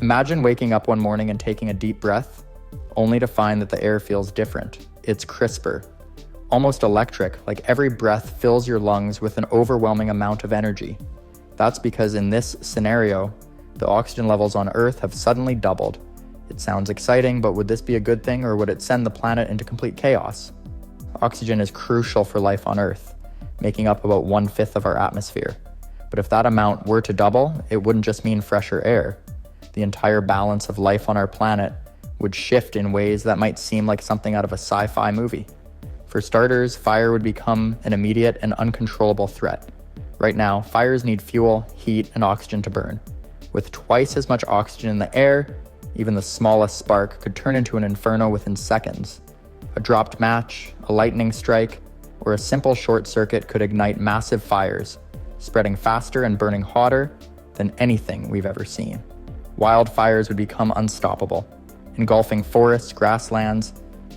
Imagine waking up one morning and taking a deep breath, only to find that the air feels different. It's crisper, almost electric, like every breath fills your lungs with an overwhelming amount of energy. That's because in this scenario, the oxygen levels on Earth have suddenly doubled. It sounds exciting, but would this be a good thing, or would it send the planet into complete chaos? Oxygen is crucial for life on Earth, making up about 1/5 of our atmosphere. But if that amount were to double, it wouldn't just mean fresher air. The entire balance of life on our planet would shift in ways that might seem like something out of a sci-fi movie. For starters, fire would become an immediate and uncontrollable threat. Right now, fires need fuel, heat, and oxygen to burn. With twice as much oxygen in the air, even the smallest spark could turn into an inferno within seconds. A dropped match, a lightning strike, or a simple short circuit could ignite massive fires, spreading faster and burning hotter than anything we've ever seen. Wildfires would become unstoppable, engulfing forests, grasslands,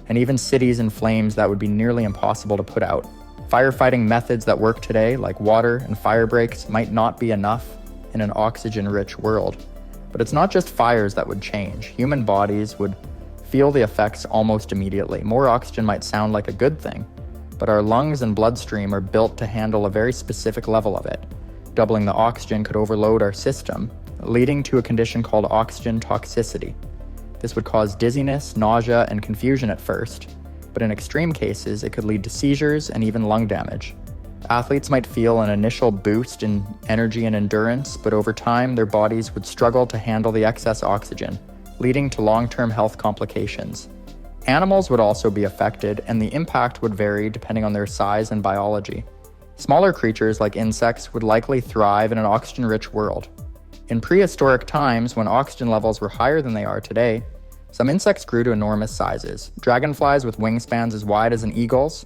and even cities in flames that would be nearly impossible to put out. Firefighting methods that work today, like water and fire breaks, might not be enough in an oxygen-rich world. But it's not just fires that would change. Human bodies would feel the effects almost immediately. More oxygen might sound like a good thing, but our lungs and bloodstream are built to handle a very specific level of it. Doubling the oxygen could overload our system, leading to a condition called oxygen toxicity. This would cause dizziness, nausea, and confusion at first, but in extreme cases, it could lead to seizures and even lung damage. Athletes might feel an initial boost in energy and endurance, but over time, their bodies would struggle to handle the excess oxygen, leading to long-term health complications. Animals would also be affected, and the impact would vary depending on their size and biology. Smaller creatures like insects would likely thrive in an oxygen-rich world. In prehistoric times, when oxygen levels were higher than they are today, some insects grew to enormous sizes. Dragonflies with wingspans as wide as an eagle's,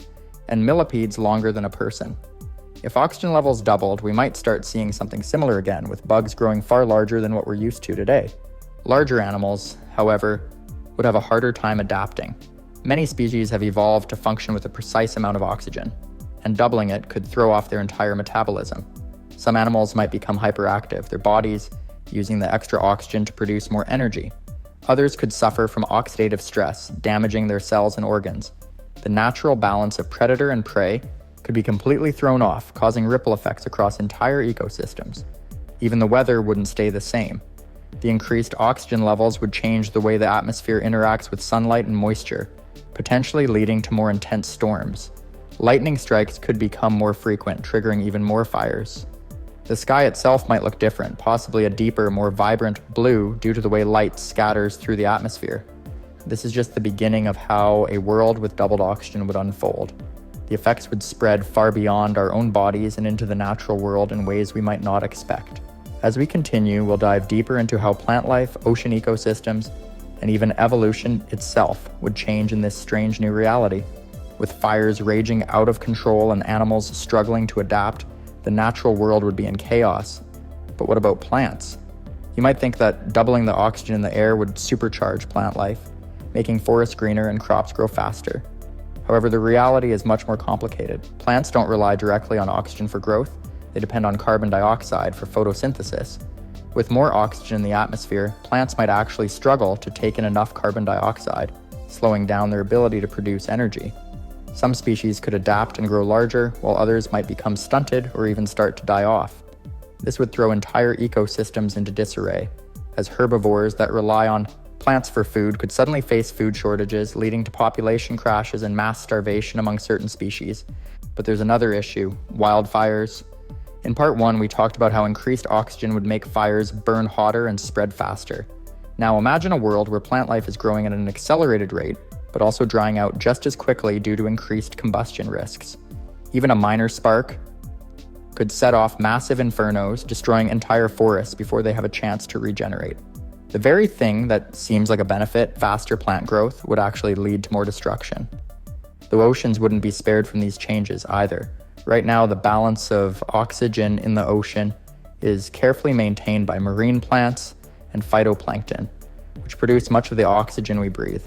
and millipedes longer than a person. If oxygen levels doubled, we might start seeing something similar again, with bugs growing far larger than what we're used to today. Larger animals, however, would have a harder time adapting. Many species have evolved to function with a precise amount of oxygen, and doubling it could throw off their entire metabolism. Some animals might become hyperactive, their bodies using the extra oxygen to produce more energy. Others could suffer from oxidative stress, damaging their cells and organs. The natural balance of predator and prey could be completely thrown off, causing ripple effects across entire ecosystems. Even the weather wouldn't stay the same. The increased oxygen levels would change the way the atmosphere interacts with sunlight and moisture, potentially leading to more intense storms. Lightning strikes could become more frequent, triggering even more fires. The sky itself might look different, possibly a deeper, more vibrant blue due to the way light scatters through the atmosphere. This is just the beginning of how a world with doubled oxygen would unfold. The effects would spread far beyond our own bodies and into the natural world in ways we might not expect. As we continue, we'll dive deeper into how plant life, ocean ecosystems, and even evolution itself would change in this strange new reality. With fires raging out of control and animals struggling to adapt, the natural world would be in chaos. But what about plants? You might think that doubling the oxygen in the air would supercharge plant life, making forests greener and crops grow faster. However, the reality is much more complicated. Plants don't rely directly on oxygen for growth. They depend on carbon dioxide for photosynthesis. With more oxygen in the atmosphere, plants might actually struggle to take in enough carbon dioxide, slowing down their ability to produce energy. Some species could adapt and grow larger, while others might become stunted or even start to die off. This would throw entire ecosystems into disarray, as herbivores that rely on plants for food could suddenly face food shortages, leading to population crashes and mass starvation among certain species. But there's another issue: wildfires. In part 1, we talked about how increased oxygen would make fires burn hotter and spread faster. Now imagine a world where plant life is growing at an accelerated rate, but also drying out just as quickly due to increased combustion risks. Even a minor spark could set off massive infernos, destroying entire forests before they have a chance to regenerate. The very thing that seems like a benefit, faster plant growth, would actually lead to more destruction. The oceans wouldn't be spared from these changes either. Right now, the balance of oxygen in the ocean is carefully maintained by marine plants and phytoplankton, which produce much of the oxygen we breathe.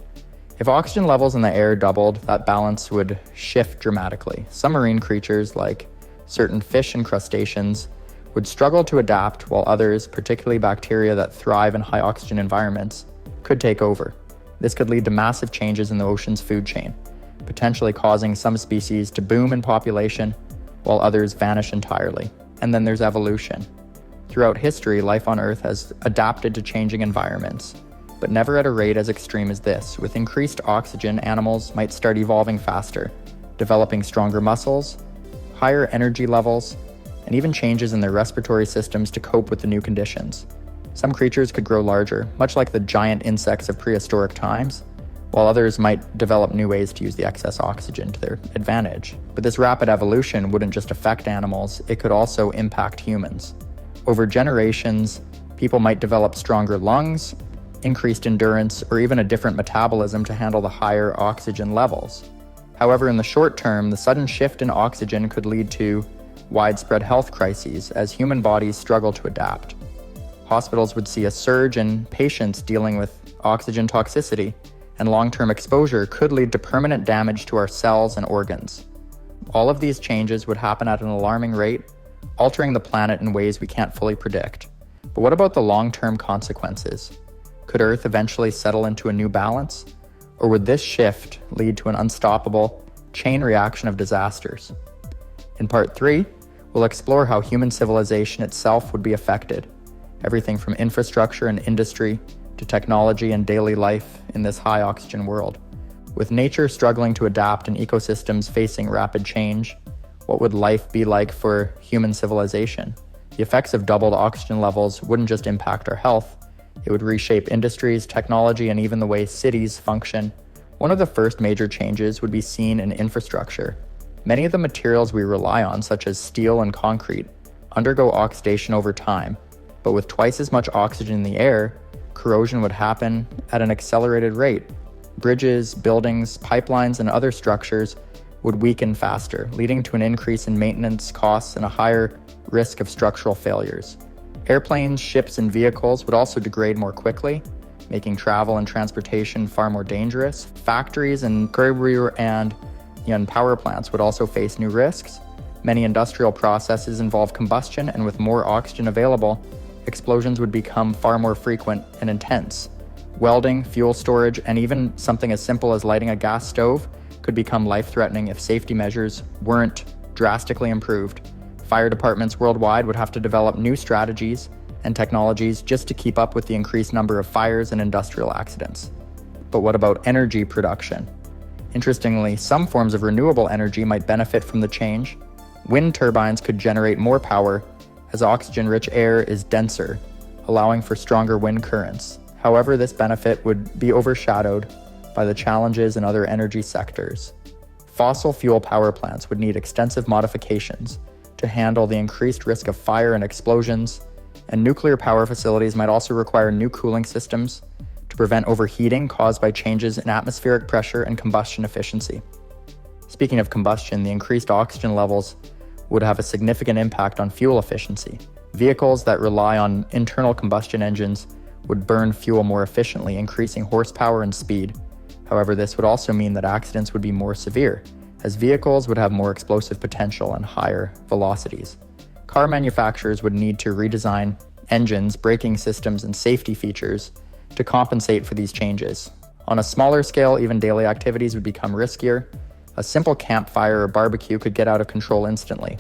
If oxygen levels in the air doubled, that balance would shift dramatically. Some marine creatures, like certain fish and crustaceans, would struggle to adapt, while others, particularly bacteria that thrive in high oxygen environments, could take over. This could lead to massive changes in the ocean's food chain, potentially causing some species to boom in population, while others vanish entirely. And then there's evolution. Throughout history, life on Earth has adapted to changing environments, but never at a rate as extreme as this. With increased oxygen, animals might start evolving faster, developing stronger muscles, higher energy levels, and even changes in their respiratory systems to cope with the new conditions. Some creatures could grow larger, much like the giant insects of prehistoric times, while others might develop new ways to use the excess oxygen to their advantage. But this rapid evolution wouldn't just affect animals, it could also impact humans. Over generations, people might develop stronger lungs, increased endurance, or even a different metabolism to handle the higher oxygen levels. However, in the short term, the sudden shift in oxygen could lead to widespread health crises as human bodies struggle to adapt. Hospitals would see a surge in patients dealing with oxygen toxicity, and long-term exposure could lead to permanent damage to our cells and organs. All of these changes would happen at an alarming rate, altering the planet in ways we can't fully predict. But what about the long-term consequences? Could Earth eventually settle into a new balance? Or would this shift lead to an unstoppable chain reaction of disasters? In Part 3, we'll explore how human civilization itself would be affected, everything from infrastructure and industry to technology and daily life in this high-oxygen world. With nature struggling to adapt and ecosystems facing rapid change, what would life be like for human civilization? The effects of doubled oxygen levels wouldn't just impact our health, it would reshape industries, technology, and even the way cities function. One of the first major changes would be seen in infrastructure. Many of the materials we rely on, such as steel and concrete, undergo oxidation over time, but with twice as much oxygen in the air, corrosion would happen at an accelerated rate. Bridges, buildings, pipelines, and other structures would weaken faster, leading to an increase in maintenance costs and a higher risk of structural failures. Airplanes, ships, and vehicles would also degrade more quickly, making travel and transportation far more dangerous. Factories and power plants would also face new risks. Many industrial processes involve combustion, and with more oxygen available, explosions would become far more frequent and intense. Welding, fuel storage, and even something as simple as lighting a gas stove could become life-threatening if safety measures weren't drastically improved. Fire departments worldwide would have to develop new strategies and technologies just to keep up with the increased number of fires and industrial accidents. But what about energy production? Interestingly, some forms of renewable energy might benefit from the change. Wind turbines could generate more power as oxygen-rich air is denser, allowing for stronger wind currents. However, this benefit would be overshadowed by the challenges in other energy sectors. Fossil fuel power plants would need extensive modifications to handle the increased risk of fire and explosions, and nuclear power facilities might also require new cooling systems to prevent overheating caused by changes in atmospheric pressure and combustion efficiency. Speaking of combustion, the increased oxygen levels would have a significant impact on fuel efficiency. Vehicles that rely on internal combustion engines would burn fuel more efficiently, increasing horsepower and speed. However, this would also mean that accidents would be more severe, as vehicles would have more explosive potential and higher velocities. Car manufacturers would need to redesign engines, braking systems, and safety features to compensate for these changes. On a smaller scale, even daily activities would become riskier. A simple campfire or barbecue could get out of control instantly.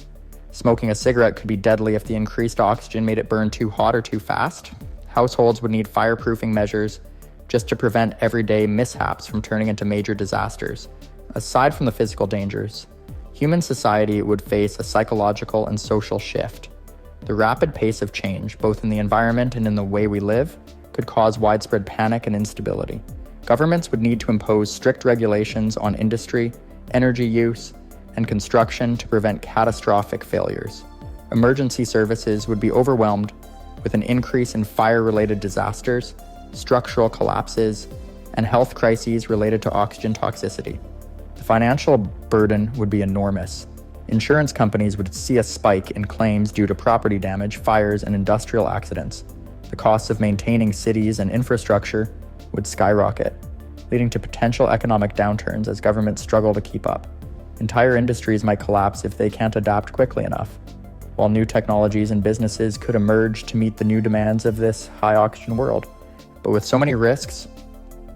Smoking a cigarette could be deadly if the increased oxygen made it burn too hot or too fast. Households would need fireproofing measures just to prevent everyday mishaps from turning into major disasters. Aside from the physical dangers, human society would face a psychological and social shift. The rapid pace of change, both in the environment and in the way we live, could cause widespread panic and instability. Governments would need to impose strict regulations on industry, energy use, and construction to prevent catastrophic failures. Emergency services would be overwhelmed with an increase in fire-related disasters, structural collapses, and health crises related to oxygen toxicity. The financial burden would be enormous. Insurance companies would see a spike in claims due to property damage, fires, and industrial accidents. The costs of maintaining cities and infrastructure would skyrocket, leading to potential economic downturns as governments struggle to keep up. Entire industries might collapse if they can't adapt quickly enough. while new technologies and businesses could emerge to meet the new demands of this high-oxygen world. But with so many risks,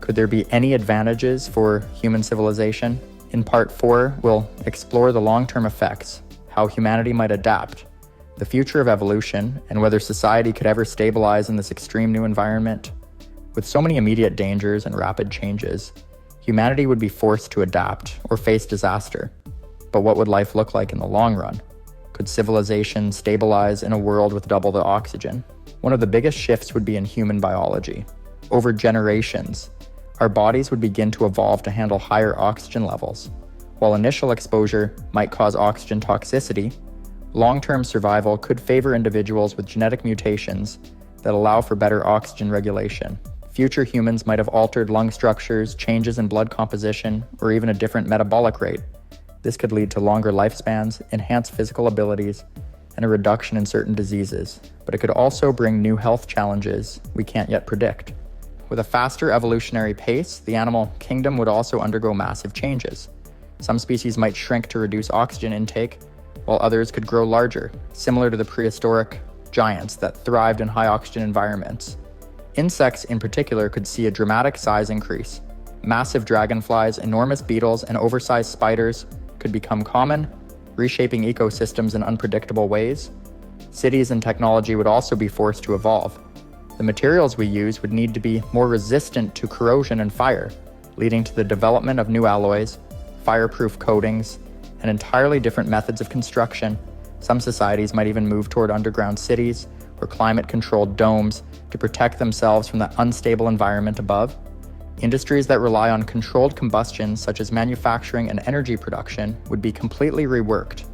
could there be any advantages for human civilization? In Part 4, we'll explore the long-term effects, how humanity might adapt, the future of evolution, and whether society could ever stabilize in this extreme new environment. With so many immediate dangers and rapid changes, humanity would be forced to adapt or face disaster. But what would life look like in the long run? Could civilization stabilize in a world with double the oxygen? One of the biggest shifts would be in human biology. Over generations, our bodies would begin to evolve to handle higher oxygen levels. While initial exposure might cause oxygen toxicity, long-term survival could favor individuals with genetic mutations that allow for better oxygen regulation. Future humans might have altered lung structures, changes in blood composition, or even a different metabolic rate. This could lead to longer lifespans, enhanced physical abilities, and a reduction in certain diseases. But it could also bring new health challenges we can't yet predict. With a faster evolutionary pace, the animal kingdom would also undergo massive changes. Some species might shrink to reduce oxygen intake, while others could grow larger, similar to the prehistoric giants that thrived in high oxygen environments. Insects in particular could see a dramatic size increase. Massive dragonflies, enormous beetles, and oversized spiders could become common, reshaping ecosystems in unpredictable ways. Cities and technology would also be forced to evolve. The materials we use would need to be more resistant to corrosion and fire, leading to the development of new alloys, fireproof coatings, and entirely different methods of construction. Some societies might even move toward underground cities or climate-controlled domes to protect themselves from the unstable environment above. Industries that rely on controlled combustion, such as manufacturing and energy production, would be completely reworked.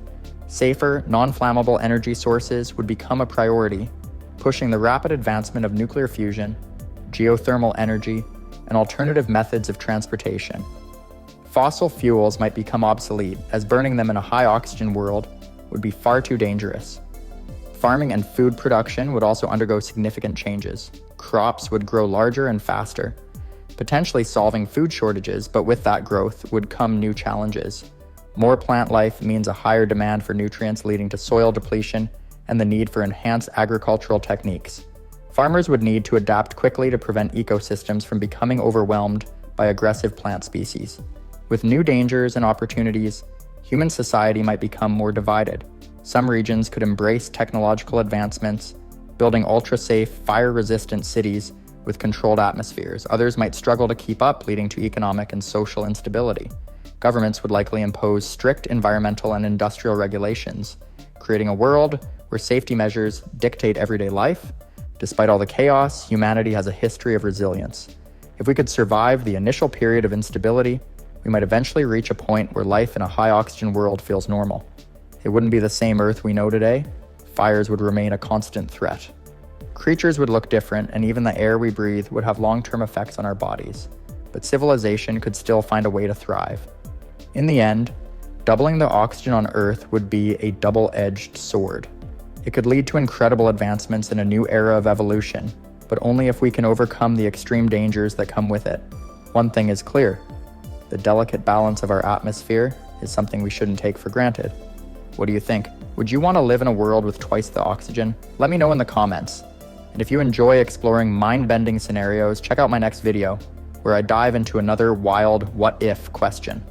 Safer, non-flammable energy sources would become a priority, pushing the rapid advancement of nuclear fusion, geothermal energy, and alternative methods of transportation. Fossil fuels might become obsolete, as burning them in a high-oxygen world would be far too dangerous. Farming and food production would also undergo significant changes. Crops would grow larger and faster, potentially solving food shortages, but with that growth would come new challenges. More plant life means a higher demand for nutrients, leading to soil depletion and the need for enhanced agricultural techniques. Farmers would need to adapt quickly to prevent ecosystems from becoming overwhelmed by aggressive plant species. With new dangers and opportunities, human society might become more divided. Some regions could embrace technological advancements, building ultra-safe, fire-resistant cities with controlled atmospheres. Others might struggle to keep up, leading to economic and social instability. Governments would likely impose strict environmental and industrial regulations, creating a world where safety measures dictate everyday life. Despite all the chaos, humanity has a history of resilience. If we could survive the initial period of instability, we might eventually reach a point where life in a high-oxygen world feels normal. It wouldn't be the same Earth we know today. Fires would remain a constant threat. Creatures would look different, and even the air we breathe would have long-term effects on our bodies. But civilization could still find a way to thrive. In the end, doubling the oxygen on Earth would be a double-edged sword. It could lead to incredible advancements in a new era of evolution, but only if we can overcome the extreme dangers that come with it. One thing is clear: the delicate balance of our atmosphere is something we shouldn't take for granted. What do you think? Would you want to live in a world with twice the oxygen? Let me know in the comments. And if you enjoy exploring mind-bending scenarios, check out my next video, where I dive into another wild what-if question.